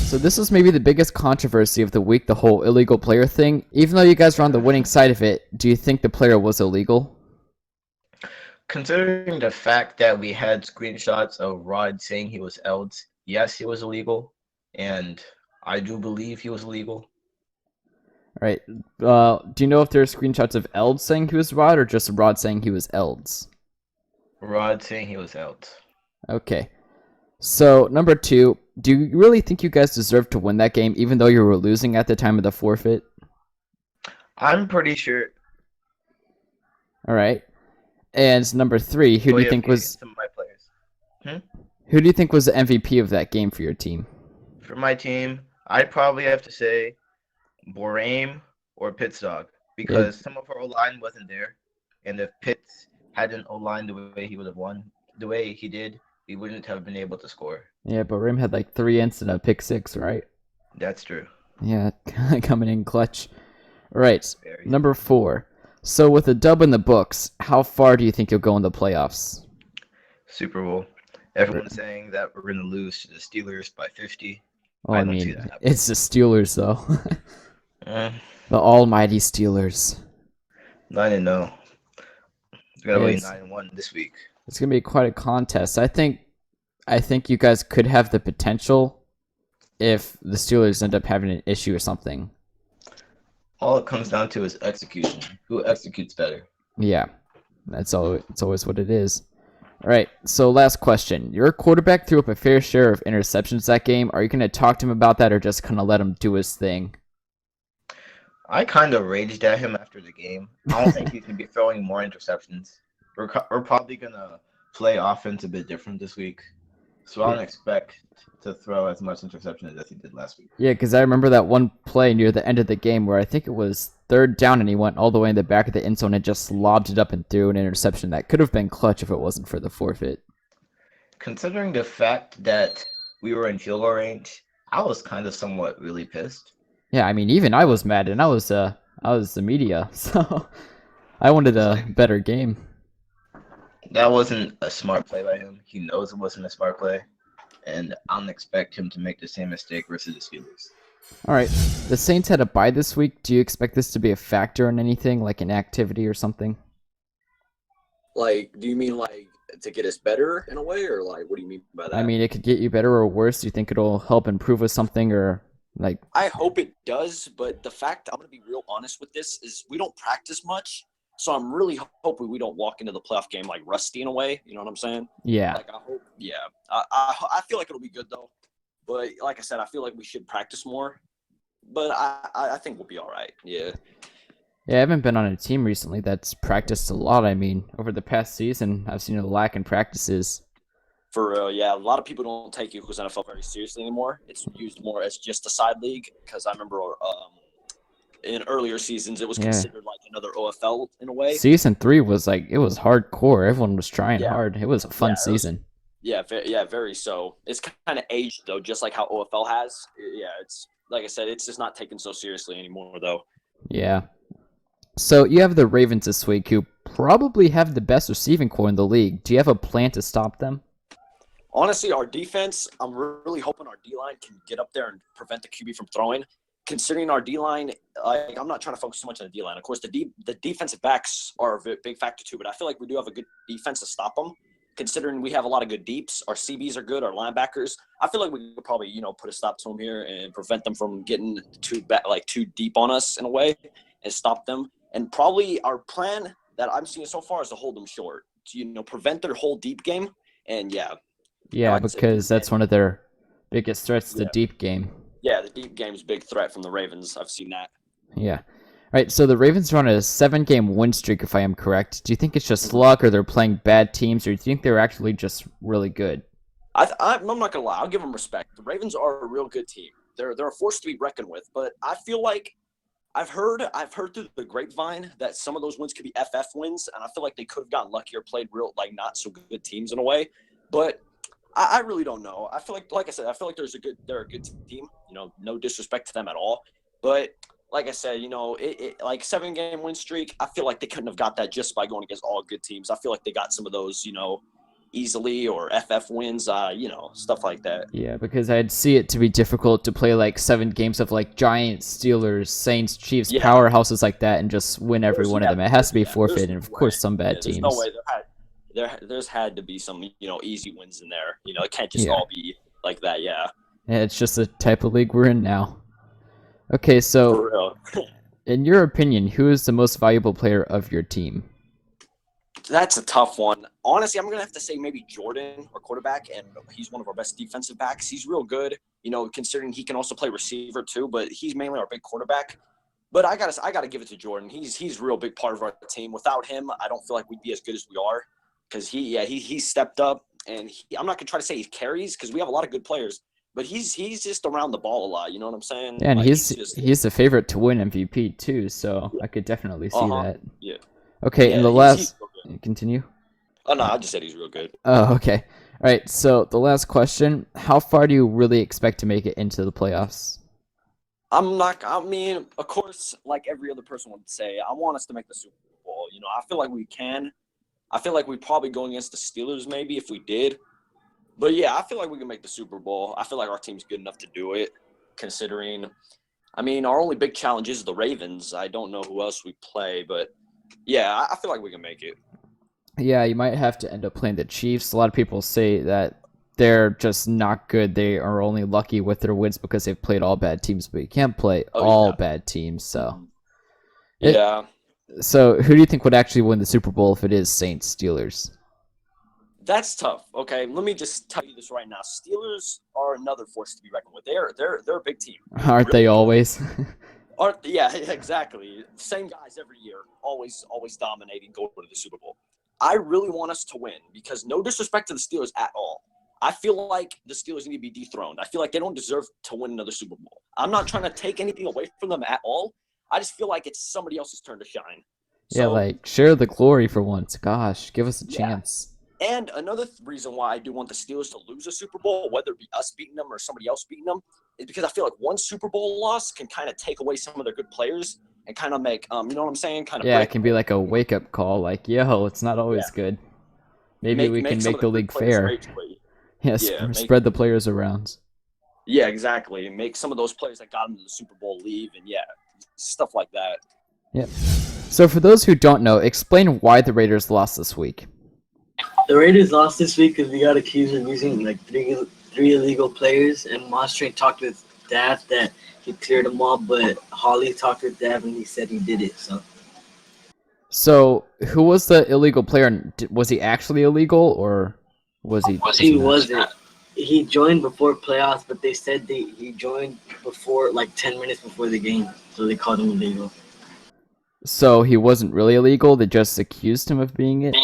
So this was maybe the biggest controversy of the week, the whole illegal player thing. Even though you guys were on the winning side of it, do you think the player was illegal? Considering the fact that we had screenshots of Rod saying he was Elds, yes, he was illegal, and I do believe he was illegal. All right. Do you know if there are screenshots of Elds saying he was Rod or just Rod saying he was Elds? Rod saying he was Elds. Okay. So, number 2, do you really think you guys deserved to win that game even though you were losing at the time of the forfeit? I'm pretty sure. All right. And number 3, who do you think was some of my players? who do you think was the MVP of that game for your team? For my team, I'd probably have to say Boraim or Pittsdog because some of our O-line wasn't there, and if Pitts hadn't O-line the way he would have won, the way he did, we wouldn't have been able to score. Yeah, but Rim had like 3 ints and a pick 6, right? That's true. Yeah, coming in clutch. All right, Very. number 4. So with a dub in the books, how far do you think you'll go in the playoffs? Super Bowl. Everyone's saying that we're going to lose to the Steelers by 50. Oh, I mean, it's the Steelers, though. The almighty Steelers. 9-0. We're going to be 9-1 this week. It's going to be quite a contest. I think you guys could have the potential if the Steelers end up having an issue or something. All it comes down to is execution. Who executes better? Yeah, it's always what it is. All right, so last question. Your quarterback threw up a fair share of interceptions that game. Are you going to talk to him about that or just kind of let him do his thing? I kind of raged at him after the game. I don't think he's going to be throwing more interceptions. We're probably going to play offense a bit different this week. So I don't expect to throw as much interception as he did last week. Yeah, because I remember that one play near the end of the game where I think it was 3rd down and he went all the way in the back of the end zone and just lobbed it up and threw an interception that could have been clutch if it wasn't for the forfeit. Considering the fact that we were in field goal range, I was kind of somewhat really pissed. Yeah, I mean, even I was mad, and I was the media, so I wanted a better game. That wasn't a smart play by him. He knows it wasn't a smart play, and I don't expect him to make the same mistake versus the Steelers. All right, the Saints had a bye this week. Do you expect this to be a factor in anything, like an activity or something? Like, do you mean like to get us better in a way, or like what do you mean by that? I mean, it could get you better or worse. Do you think it'll help improve with something, or like? I hope it does, but the fact I'm going to be real honest with this is we don't practice much. So I'm really hoping we don't walk into the playoff game like rusty in a way. You know what I'm saying? Yeah. Like I hope. Yeah. I feel like it'll be good though. But like I said, I feel like we should practice more. But I think we'll be all right. Yeah. Yeah, I haven't been on a team recently that's practiced a lot. I mean, over the past season, I've seen a lack in practices. For real, yeah. A lot of people don't take Youth NFL very seriously anymore. It's used more as just a side league because I remember in earlier seasons, it was considered like another OFL in a way. Season 3 was like, it was hardcore. Everyone was trying hard. It was a fun season. Very so. It's kind of aged though, just like how OFL has. Yeah, it's like I said, it's just not taken so seriously anymore though. Yeah. So you have the Ravens this week, who probably have the best receiving core in the league. Do you have a plan to stop them? Honestly, our defense, I'm really hoping our D-line can get up there and prevent the QB from throwing. Considering our D-line, I'm not trying to focus too much on the D-line. Of course, the defensive backs are a big factor too, but I feel like we do have a good defense to stop them. Considering we have a lot of good deeps, our CBs are good, our linebackers. I feel like we could probably, put a stop to them here and prevent them from getting too deep on us in a way and stop them. And probably our plan that I'm seeing so far is to hold them short, to, prevent their whole deep game. And yeah, because that's one of their biggest threats, the deep game. Yeah, the deep game is a big threat from the Ravens. I've seen that. Yeah. All right, so the Ravens are on a 7-game win streak, if I am correct. Do you think it's just luck, or they're playing bad teams, or do you think they're actually just really good? I'm not gonna lie. I'll give them respect. The Ravens are a real good team. They're a force to be reckoned with. But I feel like I've heard through the grapevine that some of those wins could be FF wins, and I feel like they could have gotten luckier, played real not so good teams in a way. But I really don't know. I feel like I said, I feel like they're a good team. No disrespect to them at all. But like I said, like 7-game win streak, I feel like they couldn't have got that just by going against all good teams. I feel like they got some of those, easily or FF wins, you know, stuff like that. Yeah, because I'd see it to be difficult to play like 7 games of like Giants, Steelers, Saints, Chiefs, Yeah. powerhouses like that, and just win every one of them. It has to be forfeit, and of no course way. some bad There's teams. no way there's had to be some, you know, easy wins in there. You know, it can't just Yeah. all be like that. Yeah, Yeah, it's just the type of league we're in now. Okay, so for real. in your opinion, who is the most valuable player of your team? That's a tough one. Honestly, I'm gonna have to say maybe Jordan, our quarterback, and he's one of our best defensive backs. He's real good, you know, considering he can also play receiver too. But he's mainly our big quarterback. But I gotta give it to Jordan. He's a real big part of our team. Without him, I don't feel like we'd be as good as we are. Because he stepped up, and I'm not gonna try to say he carries because we have a lot of good players. But he's just around the ball a lot. You know what I'm saying? Yeah, and Like, he's the favorite to win MVP too, so I could definitely see that. Yeah. Okay, Yeah, in the he's last real good. continue. Oh no, I just said he's real good. Oh, okay. All right. So the last question: how far do you really expect to make it into the playoffs? I mean, of course, like every other person would say, I want us to make the Super Bowl. You know, I feel like we can. I feel like we'd probably go against the Steelers maybe if we did. But yeah, I feel like we can make the Super Bowl. I feel like our team's good enough to do it, considering, I mean, our only big challenge is the Ravens. I don't know who else we play, but yeah, I feel like we can make it. Yeah, you might have to end up playing the Chiefs. A lot of people say that they're just not good. They are only lucky with their wins because they've played all bad teams, but you can't play all bad teams. So, Yeah. So who do you think would actually win the Super Bowl if it is Saints Steelers? That's tough. Okay, let me just tell you this right now. Steelers are another force to be reckoned with. They're a big team. Aren't they always? Yeah, exactly. Same guys every year, always dominating, go to the Super Bowl. I really want us to win because no disrespect to the Steelers at all. I feel like the Steelers need to be dethroned. I feel like they don't deserve to win another Super Bowl. I'm not trying to take anything away from them at all. I just feel like it's somebody else's turn to shine. Yeah, like share the glory for once. Gosh, give us a chance. And another reason why I do want the Steelers to lose a Super Bowl, whether it be us beating them or somebody else beating them, is because I feel like one Super Bowl loss can kind of take away some of their good players and kind of make, you know what I'm saying? Yeah, it can be like a wake-up call, like, yo, it's not always good. Maybe we can make the league fair. Yes, spread the players around. Yeah, exactly. Make some of those players that got them to the Super Bowl leave, and stuff like that. Yep. So for those who don't know, explain why the Raiders lost this week. The Raiders lost this week because we got accused of using like three illegal players, and Mostrain talked with Dav that he cleared them all, but Holly talked with Dav and he said he did it. So who was the illegal player? Was he actually illegal, or was he? He wasn't. He joined before playoffs, but they said he joined before, like 10 minutes before the game, so they called him illegal. So he wasn't really illegal. They just accused him of being it.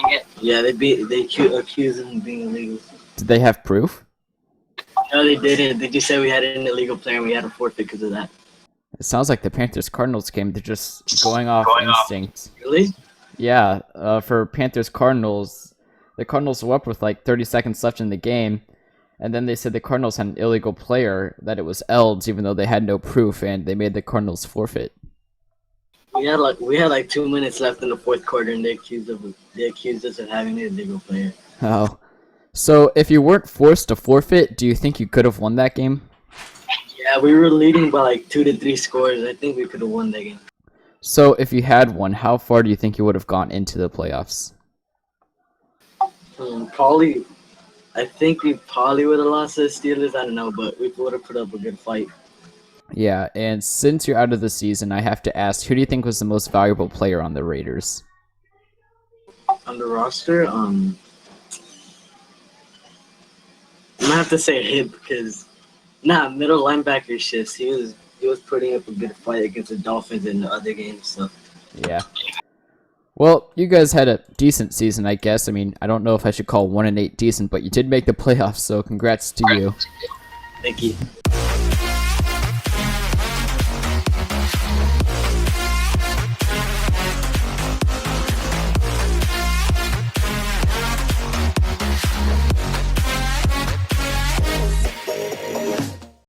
Yeah, they accused him of being illegal. Did they have proof? No, they didn't. They just said we had an illegal player and we had a forfeit because of that. It sounds like the Panthers-Cardinals game. They're just going off instinct. Really? Yeah. For Panthers-Cardinals, the Cardinals were up with like 30 seconds left in the game, and then they said the Cardinals had an illegal player, that it was Elds, even though they had no proof, and they made the Cardinals forfeit. We had like 2 minutes left in the fourth quarter, and they accused us of having an illegal player. Oh. So if you weren't forced to forfeit, do you think you could have won that game? Yeah, we were leading by like 2 to 3 scores. I think we could have won that game. So if you had won, how far do you think you would have gone into the playoffs? Probably, I think we probably would have lost to the Steelers. I don't know, but we would have put up a good fight. Yeah, and since you're out of the season, I have to ask, who do you think was the most valuable player on the Raiders? On the roster, I'm gonna have to say him because middle linebacker shifts. He was putting up a good fight against the Dolphins in the other games. So yeah. Well, you guys had a decent season, I guess. I mean, I don't know if I should call 1-8 decent, but you did make the playoffs, so congrats to you. Thank you.